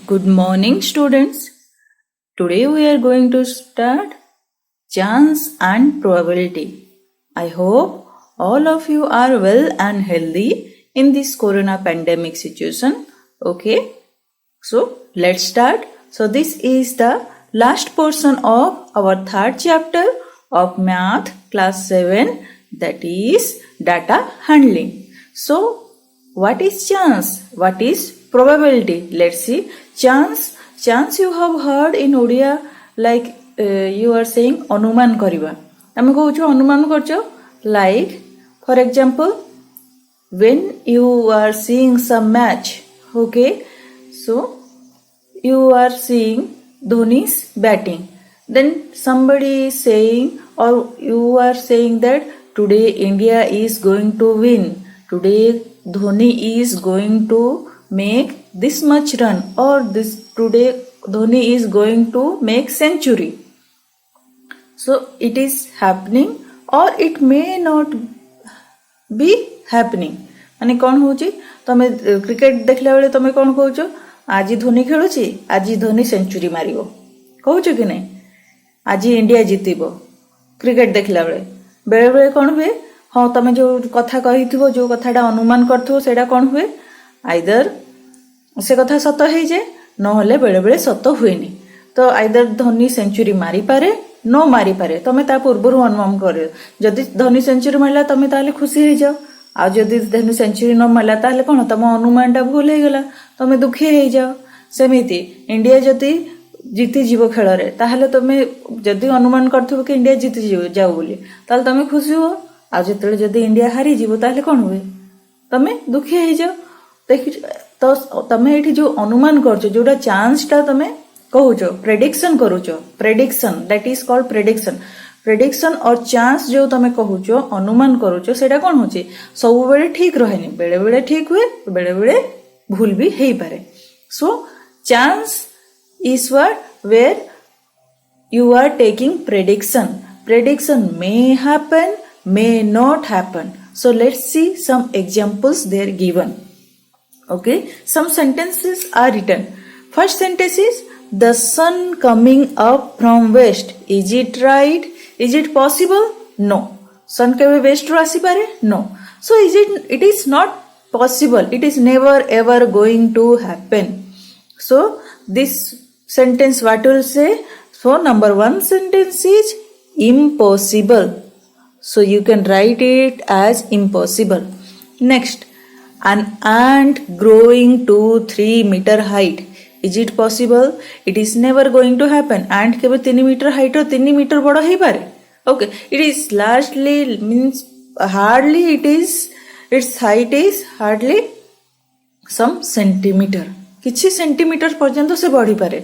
Good morning, students. Today we are going to start chance and probability. I hope all of you are well and healthy in this corona pandemic situation. Okay, so let's start. So, this is the last portion of our third chapter of math class 7, that is data handling. So, what is chance? What is probability? Let's see. Chance you have heard in Odia, like you are saying anuman kariba. Ame kohuchu anuman karcho, like for example when you are seeing some match, okay, so you are seeing Dhoni's batting, then somebody is saying, or you are saying that today India is going to win, today Dhoni is going to make this much run, or this today Dhoni is going to make century. So it is happening or it may not be happening. ମାନେ କ'ଣ ହଉଛି, ତମେ cricket ଦେଖିଲା ବେଳେ ତମେ କ'ଣ କହୁଛ, ଆଜି ଧୋନି ଖେଳୁଛି, ଆଜି ଧୋନି ସେଞ୍ଚୁରୀ ମାରିବ, କହୁଛ କି ନାହିଁ? ଆଜି ଇଣ୍ଡିଆ ଜିତିବ କ୍ରିକେଟ ଦେଖିଲା ବେଳେ। ବେଳେ ବେଳେ କ'ଣ ହୁଏ, ହଁ ତମେ ଯୋଉ କଥା କହିଥିବ, ଯୋଉ କଥାଟା ଅନୁମାନ କରିଥିବ, ସେଇଟା କ'ଣ ହୁଏ, ଆଇଦର ସେ କଥା ସତ ହେଇଯାଏ, ନହେଲେ ବେଳେ ବେଳେ ସତ ହୁଏନି। ତ ଆଇଦର ଧୋନି ସେଞ୍ଚୁରୀ ମାରିପାରେ, ନ ମାରିପାରେ, ତମେ ତା ପୂର୍ବରୁ ଅନୁମାନ କର। ଯଦି ଧୋନି ସେଞ୍ଚୁରୀ ମାରିଲା ତମେ ତାହେଲେ ଖୁସି ହେଇଯାଅ, ଆଉ ଯଦି ଧୋନି ସେଞ୍ଚୁରୀ ନ ମାରିଲା ତାହେଲେ କ'ଣ, ତମ ଅନୁମାନଟା ଭୁଲ ହେଇଗଲା, ତମେ ଦୁଃଖୀ ହେଇଯାଅ। ସେମିତି ଇଣ୍ଡିଆ ଯଦି ଜିତିଯିବ ଖେଳରେ, ତାହେଲେ ତମେ ଯଦି ଅନୁମାନ କରିଥିବ କି ଇଣ୍ଡିଆ ଜିତିଯିବ ଯାଉ ବୋଲି, ତାହେଲେ ତମେ ଖୁସି ହୁଅ। ଆଉ ଯେତେବେଳେ ଯଦି ଇଣ୍ଡିଆ ହାରିଯିବ ତାହେଲେ କ'ଣ ହୁଏ, ତମେ ଦୁଃଖୀ ହେଇଯାଅ। ତ ତମେ ଏଇଠି ଯୋଉ ଅନୁମାନ କରୁଛ, ଯୋଉଟା ଚାନ୍ସଟା ତମେ କହୁଛ, ପ୍ରେଡିକ୍ସନ କରୁଛ, prediction, that is called prediction. Prediction और ଚାନ୍ସ ଯୋଉ ତମେ କହୁଛ, ଅନୁମାନ କରୁଛ, ସେଇଟା କ'ଣ ହଉଛି, ସବୁବେଳେ ଠିକ ରହେନି, ବେଳେ ବେଳେ ଠିକ ହୁଏ, ବେଳେ ବେଳେ ଭୁଲ ବି ହେଇପାରେ। So chance is what where you are taking prediction. Prediction may happen, may not happen. So let's see some examples there given. Okay, some sentences are written. First sentence is, the sun coming up from west. Is it right? Is it possible? No. Sun kebe west ru asi pare? No. So it is not possible. It is never ever going to happen. So this sentence what will say? So number one sentence is impossible. So you can write it as impossible. Next, an ant growing to 3 meter height. Is it possible? It is never going to happen. Ant kebe 3 meter height or 3 meter bada hai pare. Okay, it is largely means hardly it is, its height is hardly some centimeter. किछि centimetre पर्यंत से बढ़ी पारे।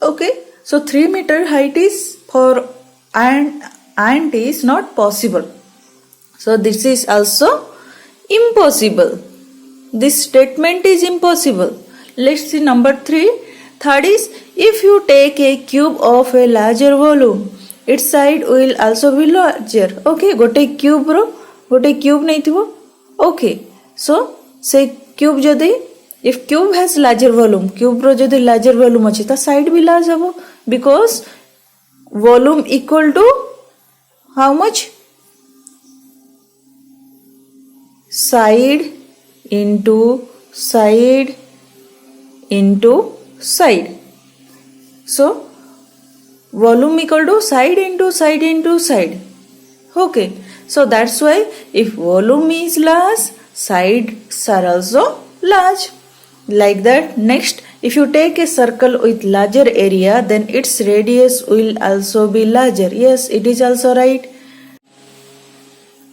Okay, so 3 meter height is for ant is not possible. So this is also impossible. This statement is impossible. Let's see number 3. Third is, if you take a cube of a larger volume, its side will also be larger. Okay, गोटे cube रो गोटे cube नहीं थिबो। Okay, so से cube जदि if cube has larger volume, cube रो जदि larger volume अछि ता side भी large हबो, because volume equal to how much? Side into side into side. So volume equal to side into side into side. Okay, so that's why if volume is large, sides are also large, like that. Next, if you take a circle with larger area, then its radius will also be larger. Yes, it is also right.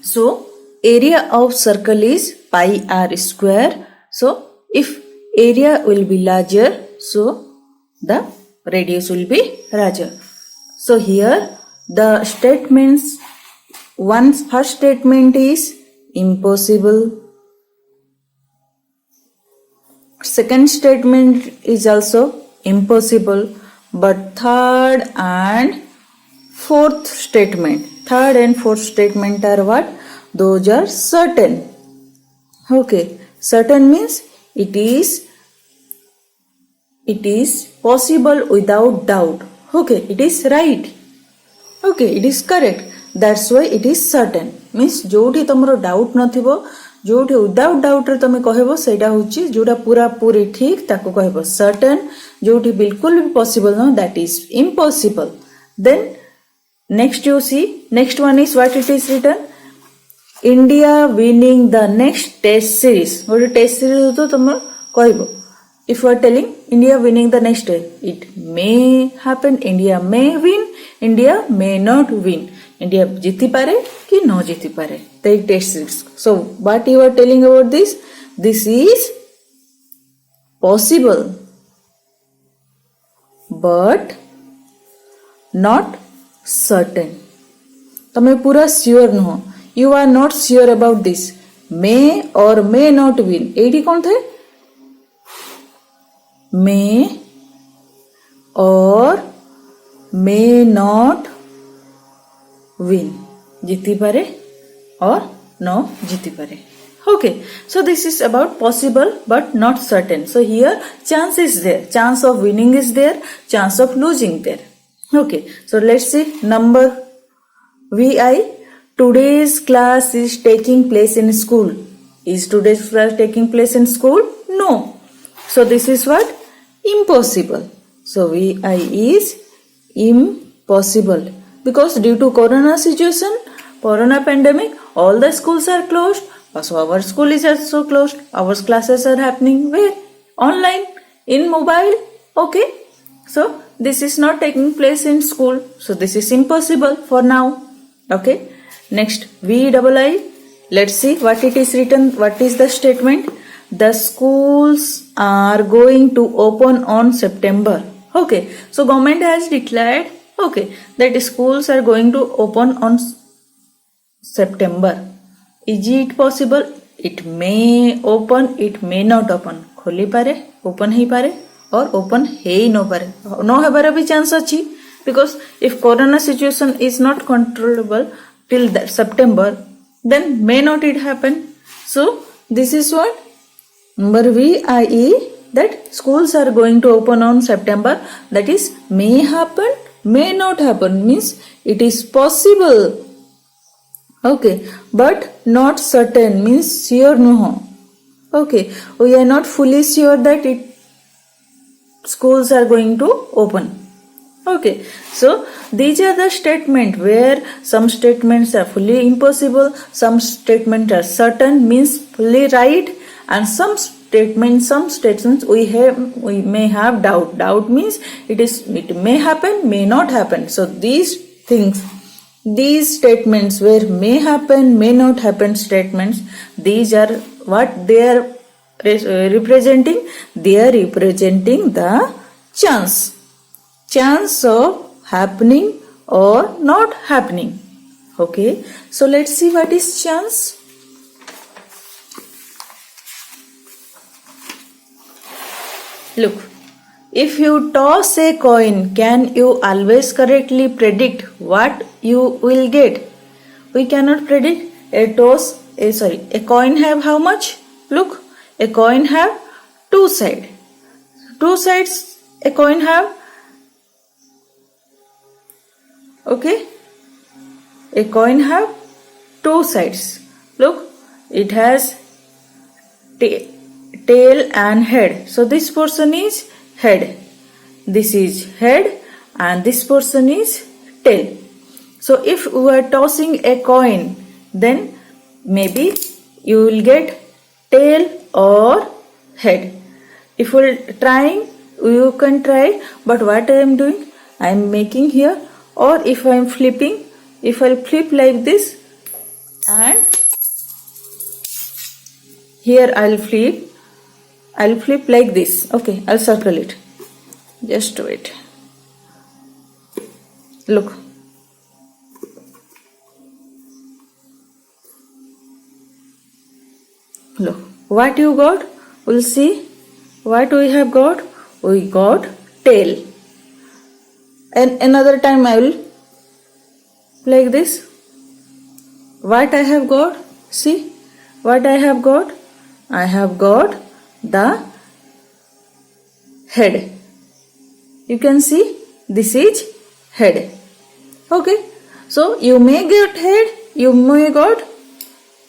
So area of circle is pi r square. So if area will be larger, so the radius will be larger. So here the statements, first statement is impossible. Second statement is also impossible, but third and fourth statement are what? Those are certain. Okay, certain means it is it is possible without doubt. Okay, it is right. Okay, it is correct. That's why it is certain. Means जोठी तमरो doubt नथिबो, जोठी without doubt रे तमे कहबो सेटा होची जोटा पूरा पूरी ठीक ताको कहबो certain. जोठी बिल्कुल भी possible no, that is impossible. Then next you see, next one is what it is written. India winning the next test series. What is test series to तमे कहबो. If you are telling India winning the next test, it may happen. India may win. India may not win. India जीती पारे कि न जीती पारे. Take test series. So what you are telling about this? This is possible, but not certain. तमे पूरा sure न हो. You are not sure about this. May or may not win. Eighty कौन थे? May or may not win. जीती पारे or no जीती पारे. Okay, so this is about possible but not certain. So here chance is there, chance of winning is there, chance of losing there. Okay, so let's see number VI. Today's class is taking place in school. Is today's class taking place in school? No. So this is what? Impossible. So VI is impossible. Because due to corona situation, corona pandemic, all the schools are closed. So our school is also closed. Our classes are happening where? Online, in mobile. Okay. So this is not taking place in school. So this is impossible for now. Okay. Next VII. Let's see what it is written. What is the statement? The schools are going to open on September. Okay. So government has declared, okay, that schools are going to open on September. Is it possible? It may open, it may not open. खोली पारे, open ही पारे, और open है ही no पारे. No है बारे भी chance अच्छी. Because if corona situation is not controllable till that September, then may not it happen. So this is what? Number VIE, that schools are going to open on September. That is may happen, may not happen. Means it is possible. Okay, but not certain. Means sure no. Okay, we are not fully sure that schools are going to open. Okay, so these are the statements where some statements are fully impossible, some statements are certain, means fully right, and some statements we may have doubt. Doubt means it may happen, may not happen. So these things, these statements where may happen, may not happen statements, these are what they are representing. They are representing the chance of happening or not happening. Okay, so let's see what is chance. Look, if you toss a coin, can you always correctly predict what you will get? We cannot predict. A coin have how much? Look, a coin have two sides. Two sides a coin have. Okay, a coin have two sides. Look, it has tail and head. So this portion is head. This is head and this portion is tail. So if we are tossing a coin, then maybe you will get tail or head. If you are trying, you can try, but what I am doing, I am making here, or if I am flipping, if I flip like this and here I'll flip like this. Okay, I'll circle it. Just wait. Look. Look. What you got? We'll see. What we have got? We got tail. And another time I will like this. What I have got? See what I have got? I have got the head. You can see this is head. Okay. So you may get head, you may got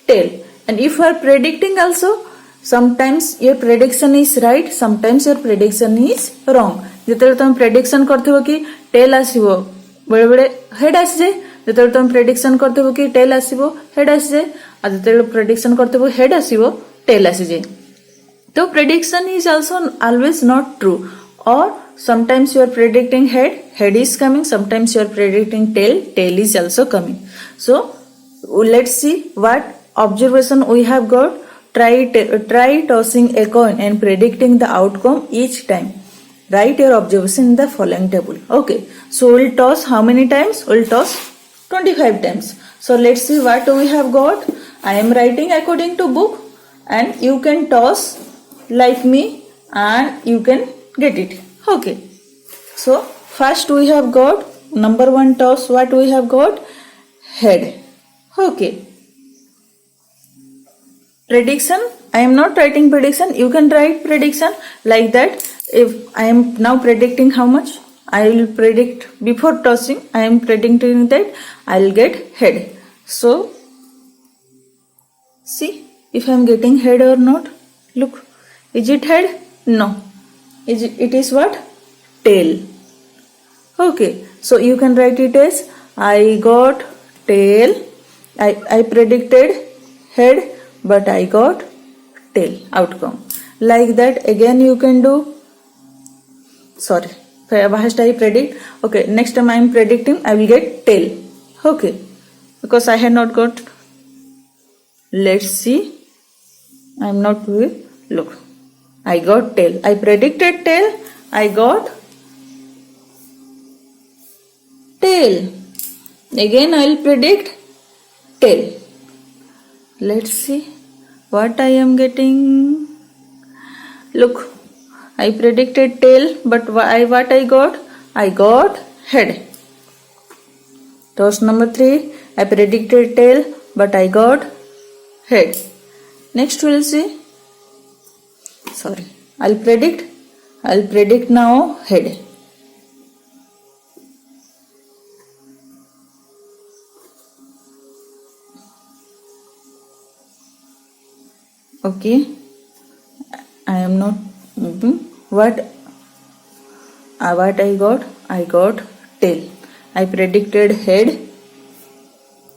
tail. And if you are predicting also, sometimes your prediction is right, sometimes your prediction is wrong. जेतेबेले तुम prediction करथिबो कि tell आसीबो बेले बेले head आसी जाए, जेतेबेले तुम prediction करथिबो कि tell आसीबो head आसी जाए, आ जेतेबेले प्रेडिक्शन करथिबो हेड आसीबो टेल आसी जाए. तो prediction is also always not true, or sometimes you are predicting head is coming, sometimes you are predicting tail is also coming. So let's see what observation we have got. Try tossing a coin and predicting the outcome each time. Write your observation in the following table. Okay, so we'll toss how many times? We'll toss 25 times. So let's see what we have got. I am writing according to book, and you can toss like me and you can get it. Okay, so first we have got number 1 toss. What we have got? Head. Okay, prediction, I am not writing prediction. You can write prediction like that. If I am now predicting how much, I will predict before tossing, I am predicting that I will get head. So see if I am getting head or not. Look, is it head? No. It is what? Tail. Okay, so you can write it as I got tail. I predicted head, but I got tail outcome. Like that again you can do. Sorry, first I predict. Okay, next time I am predicting I will get tail. Okay, because I had not got. Let's see. I am not with. Look, I got tail. I predicted tail. I got tail. Again I will predict tail. Let's see what I am getting. Look, I predicted tail, but what I got? I got head. Toss number 3. I predicted tail, but I got head. Next we'll see. Sorry, I'll predict now head. Okay, I am not moving. What I got? I got tail. I predicted head.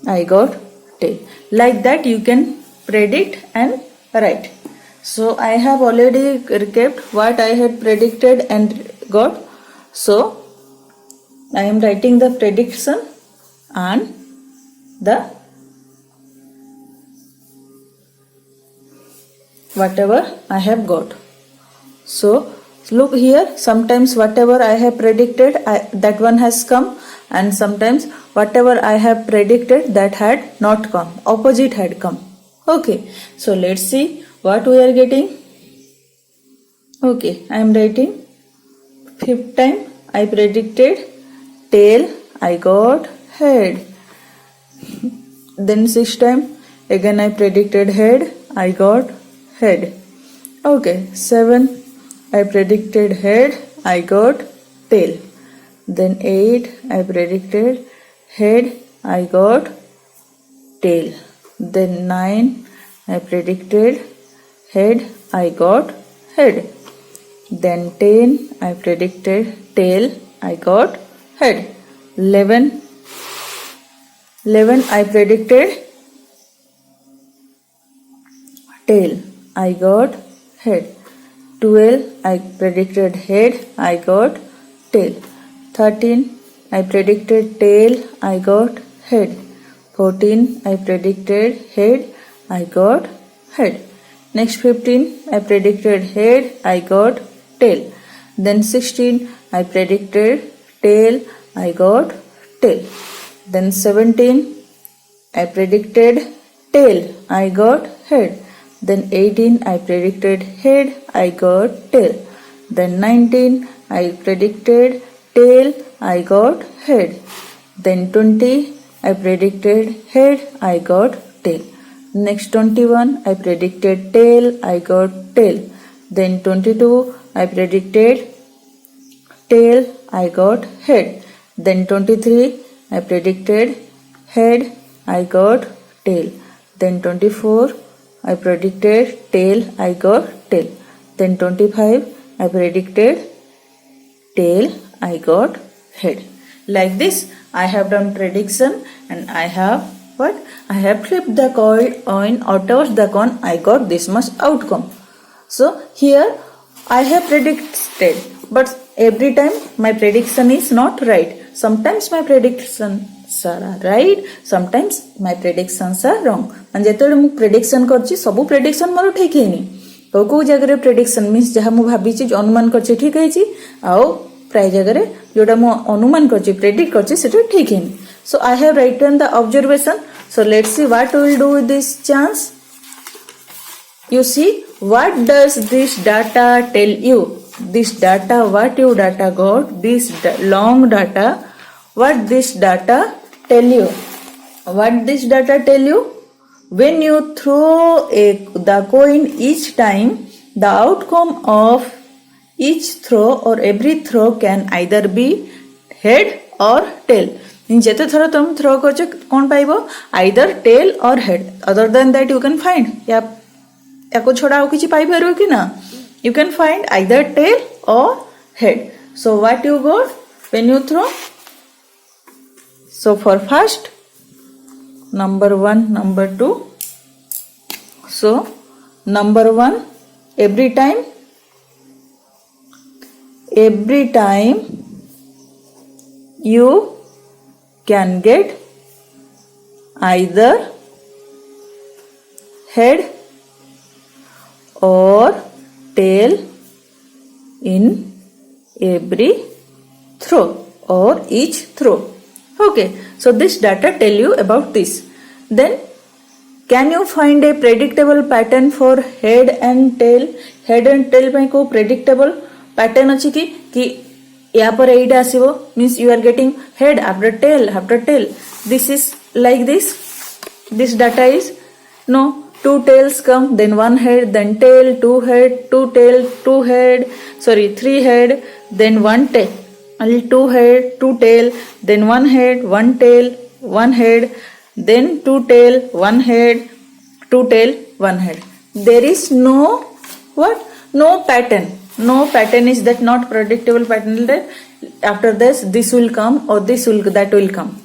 I got tail. Like that you can predict and write. So I have already recapped what I had predicted and got. So I am writing the prediction and the whatever I have got. So look here, sometimes whatever I have predicted that one has come, and sometimes whatever I have predicted that had not come, opposite had come. Okay, so let's see what we are getting. Okay, I am writing 5th time I predicted tail, I got head. Then 6th time again I predicted head, I got head. Okay, 7 I predicted head, I got tail. Then 8 I predicted head, I got tail. Then 9 I predicted head, I got head. Then 10 I predicted tail, I got head. 11 I predicted tail, I got head. 12 I predicted head, I got tail. 13 I predicted tail, I got head. 14 I predicted head, I got head. Next 15 I predicted head, I got tail. Then 16 I predicted tail, I got tail. Then 17 I predicted tail, I got head. Then 18 I predicted head, I got tail. Then 19 I predicted tail, I got head. Then 20 I predicted head, I got tail. Next 21 I predicted tail, I got tail. Then 22 I predicted tail, I got head. Then 23, I predicted head, I got tail. Then 24, I predicted tail, I got tail. Then 25, I predicted tail, I got head. Like this, I have done prediction and I have what? I have flipped the coin or tossed the coin, I got this much outcome. So here I have predicted, but every time my prediction is not right. Sometimes my predictions are right, sometimes my predictions are wrong. And जेतेबेले मु prediction करछि सब prediction मोर ठीक हेनी. को जगह prediction means जहाँ मु भाबिछि अनुमान करछि ठीक हेछि आउ प्राय जगह जोटा मु अनुमान करछि predict करछि सेटा ठीक हेनी. So I have written the observation. So let's see what we will do with this chance. You see, what does this data tell you? This data, what your data got, this long data, what this data tell you? What this data tell you? When you throw the coin each time, the outcome of each throw or every throw can either be head or tail. जेते थर तुम throw करछ कोन पाइबो either tail or head. Other than that you can find या एको छोड़ा और किछि पाइ परबो कि ना. You can find either tail or head. So what you got when you throw. So for first number 1, number 2. So number 1, every time you can get either head or tail in every throw or each throw. Okay, so this data tell you about this. Then can you find a predictable pattern for head and tail? Head and tail में को predictable pattern अच्छी कि यहाँ पर एटा आसीबो means you are getting head after tail after tail. This is like this. This data is no 2 tails come, then 1 head, then tail, 2 head, 2 tail, 2 head, 3 head, then 1 tail. Only 2 head, 2 tail, then 1 head, 1 tail, 1 head, then 2 tail, 1 head, 2 tail, 1 head. There is no what? No pattern. No pattern is that not predictable pattern that after this will come or that will come.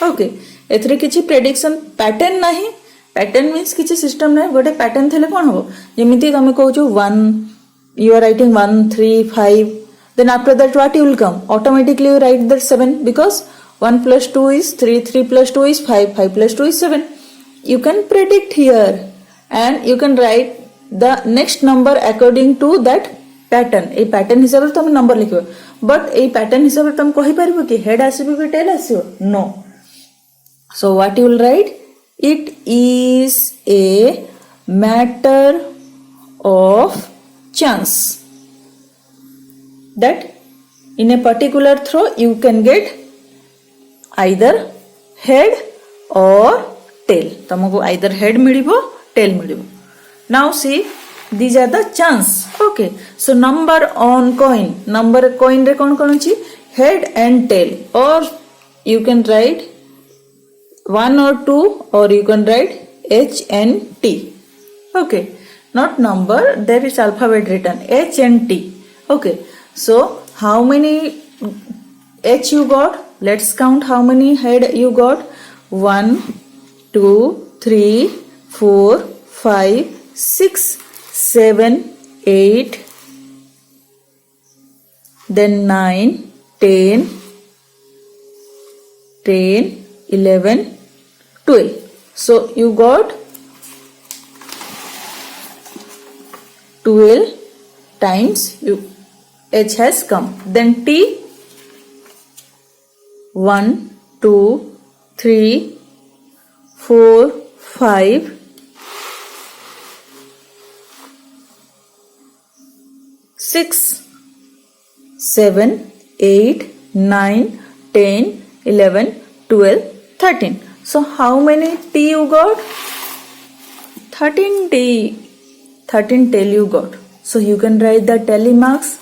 Okay. एथरे किछि prediction pattern नाही. Pattern means किछि system नाही. गोटे pattern थेले कोन हो जेमिति हम कहउछु 1 you are writing 1 3 5 then after that what will come automatically you write that 7 because 1 plus 2 is 3 3 plus 2 is 5 5 plus 2 is 7. You can predict here and you can write the next number according to that pattern. A pattern हिसाब से तुम number लिखियो but A pattern हिसाब से तुम कहि परबो कि head आसीबो कि tail आसीबो. No. So what you will write? It is a matter of chance that in a particular throw you can get either head or tail. तुमको either head मिलिबो tail मिलिबो. Now see, these are the chance. Okay, so number on coin. Number coin रे कौन कौन छी head and tail, or you can write 1 or 2, or you can write H and T. Okay, not number, there is alphabet written H and T. Okay, so how many H you got? Let's count how many head you got. 1 2 3 4 5 6 7 8 then 9 10 11 12. So you got 12 times H has come. Then T 1 2 3 4 5 6 7 8 9 10 11 12 13. So how many T you got? 13 T. 13 tail you got. So you can write the tally marks.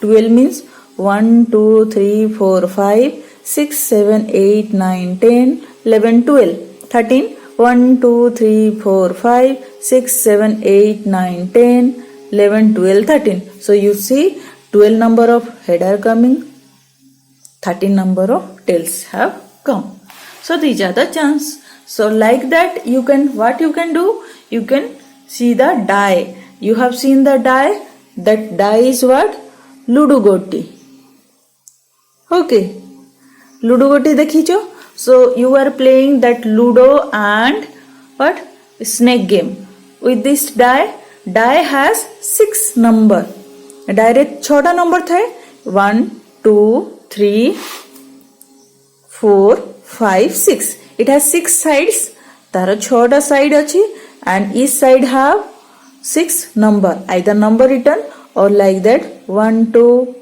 12 means 1 2 3 4 5 6 7 8 9 10 11 12 13 1 2 3 4 5 6 7 8 9 10 11 12 13. So you see 12 number of head are coming, 13 number of tails have come. So these are the chants. So like that you can, what you can do, you can see the die. You have seen the die. That die is what? Ludo Gotti. Okay. Ludo Gotti dekhicho. So you are playing that Ludo and what? Snake game. With this die, die has 6 number. Die रे 6 number थाए. 1 2 3 4 5 6. It has 6 sides. तार 6 side अछि and each side have 6 number. Either number written or like that 1 2.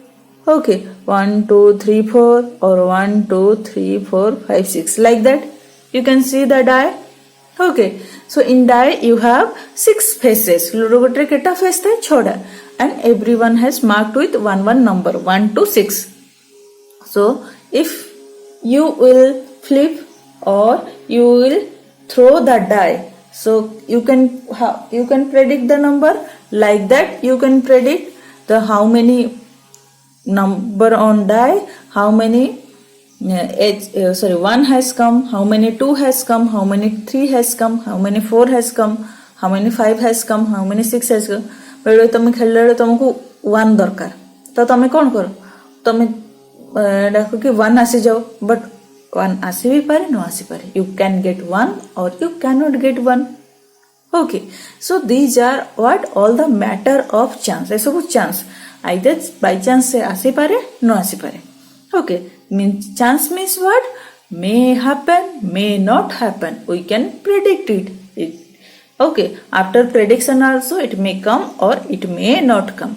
Okay, 1 2 3 4 or 1 2 3 4 5 6 like that. You can see the die. Okay, so in die you have 6 faces. Ludo gotre keta face thae? 6 and everyone has marked with 1 number 1 to 6. So if you will flip or you will throw the die, so you can predict the number like that. You can predict the how many number on die, how many 1 has come, how many 2 has come, how many 3 has come, how many 4 has come, how many 5 has come, how many 6 has come. बेले तुम खेलला बेले तुमको 1 दरकार, तो तुम कौन करो, तुम डाको कि 1 आसी जाओ, बट 1 आसी भी पारे न आसी पारे. You can get 1 or you cannot get 1. Okay, so these are what all the matter of chance. ऐसा कुछ chance either by chance से आसी पारे न आसी पारे. Okay, means chance means what? May happen, may not happen. We can predict it. Okay, after prediction also it may come or it may not come.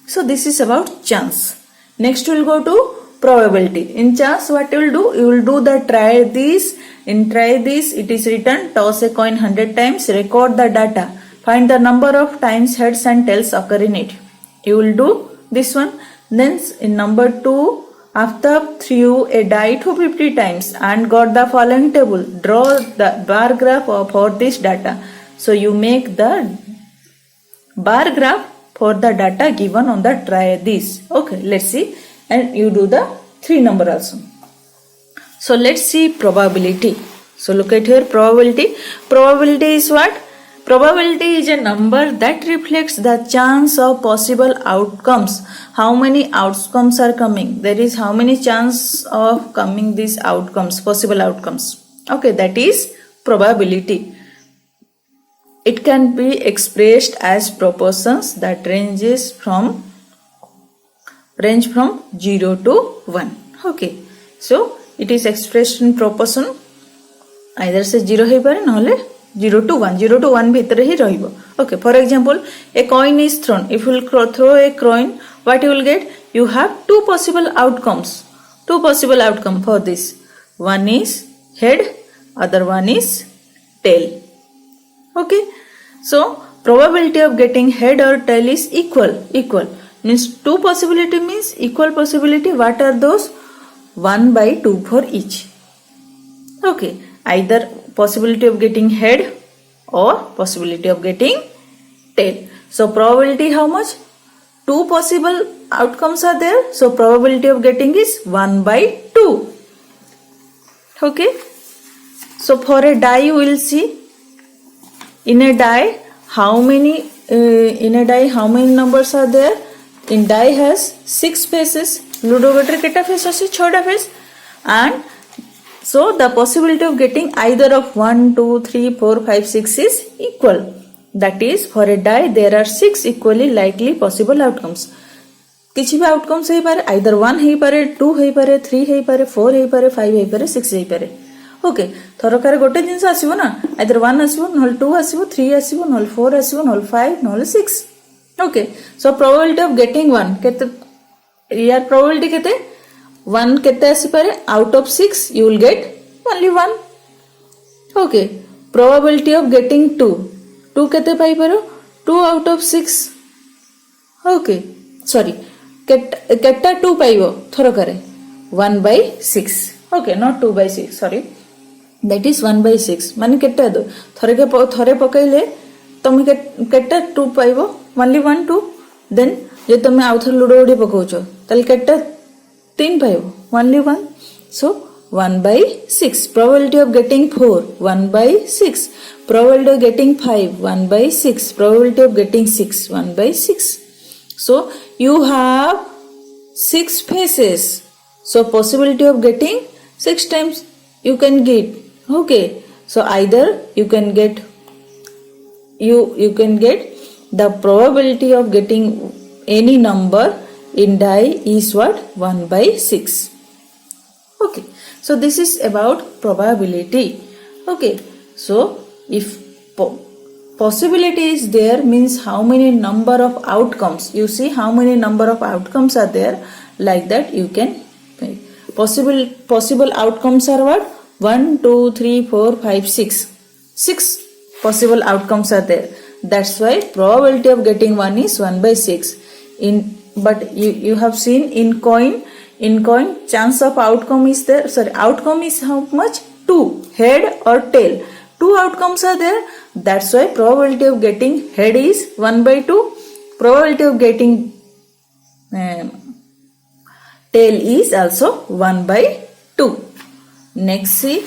So this is about chance. Next we'll go to probability. In chance what you will do? You will do the try this. In try this it is written toss a coin 100 times, record the data, find the number of times heads and tails occur in it. You will do this one. Then in number 2, after threw a die 250 times and got the following table, draw the bar graph for this data. So you make the bar graph for the data given on the try this. Okay, let's see. And you do the 3 number also. So let's see probability. So look at here, probability. Probability is what? Probability is a number that reflects the chance of possible outcomes. How many outcomes are coming? There is how many chance of coming these outcomes, possible outcomes. Okay, that is probability. It can be expressed as proportions that range from 0 to 1. Okay, so it is expressed in proportion. Either से 0 है पारे नहले 0 to 1. 0 to 1 भीतर ही रहिबो. Okay, for example, a coin is thrown. If you will throw a coin, what you will get? You have 2 possible outcomes. 2 possible outcome for this. One is head, other one is tail. Okay, so probability of getting head or tail is equal. Means 2 possibility means equal possibility. What are those? 1 by 2 for each. Okay, either possibility of getting head or possibility of getting tail. So probability how much? 2 possible outcomes are there. So probability of getting is 1 by 2. Okay, so for a die you will see. In a die, how many numbers are there? In die has 6 faces. Ludo gotre keta face ase? 6 face. And so the possibility of getting either of 1, 2, 3, 4, 5, 6 is equal. That is, for a die there are 6 equally likely possible outcomes. किसी भी outcomes है पारे, either 1 है पारे, 2 है पारे, 3 है पारे, 4 है पारे, 5 है पारे, 6 है पारे. ओके, थरकार गोटे जिनस आसीबो ना, either 1 आसीबो नहल 2 आसीबो, 3 आसीबो नहल 4 आसीबो नहल 5 नहल 6. Okay, so probability of getting 1 केते, यार प्रोबेबिलिटी केते 1 केते आसी पारे, out of 6 you will get only 1. Okay, probability of getting 2 केते पाई पारो, 2 आउट ऑफ 6. ओके, सॉरी केटा 2 पाइबो थरकरे 1/6 okay not 2/6 sorry that is 1/6 माने केटा दो थरे पकैले तुम केटा 2 पाइबो ओनली 1 2 देन जे तुम आउ थर लुडो उडी पकाउछो तल केटा 3 पाइबो only 1 so 1/6 probability of getting 4 1/6 probability of getting 5 1/6 probability of getting 6 1/6 so you have 6 faces so possibility of getting 6 times you can get okay so either you can get you can get the probability of getting any number in die is what 1/6 okay so this is about probability okay so if possibility is there means how many number of outcomes you see how many number of outcomes are there like that you can possible outcomes are what 1 2 3 4 5 6 possible outcomes are there that's why probability of getting 1 is 1/6 in but you have seen in coin chance of outcome is there sorry outcome is how much 2 head or tail 2 outcomes are there that's why probability of getting head is 1/2 probability of getting tail is also 1/2 next see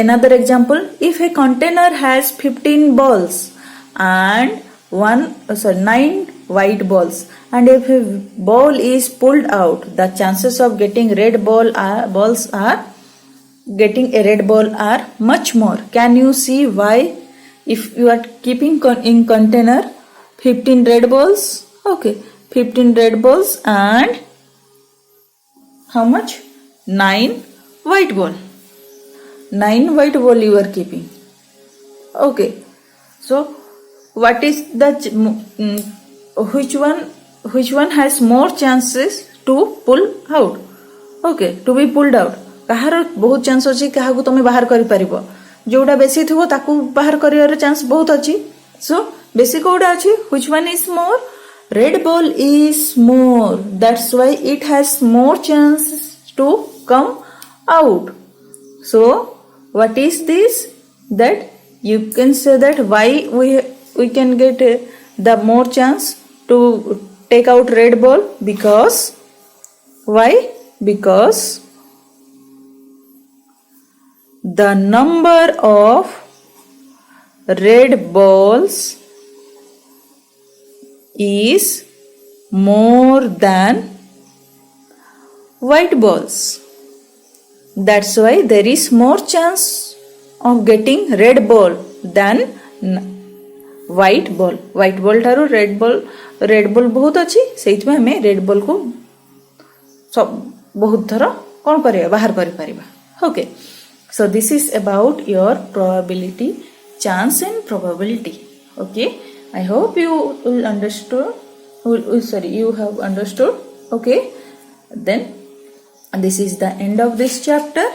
another example if a container has 15 balls and 9 white balls and if a ball is pulled out the chances of getting balls are getting a red ball are much more can you see why if you are keeping in container 15 red balls okay 15 red balls and how much 9 white ball 9 white ball you are keeping okay so what is the which one has more chances to pull out okay to be pulled out कहार बहुत chance अच्छी क्या तुम बाहर कर पारिबो जोड़ा बेसी थो ताकू बाहर करिवार चांस बहुत अच्छी सो बेसी कोडा अच्छी which one is more red ball is more that's why it has more chance to come out so what is this that you can say that why we can get the more chance to take out red ball because why because the number of red balls is more than white balls that's why there is more chance of getting red ball than white ball ठारो red ball बहुत अच्छी सेइथमे हमें red ball को सब बहुत थर कौन करिया बाहर करि परिबा okay so this is about your probability chance and probability okay I hope you will you have understood okay then this is the end of this chapter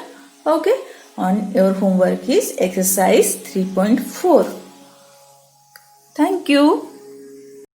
okay on your homework is exercise 3.4 thank you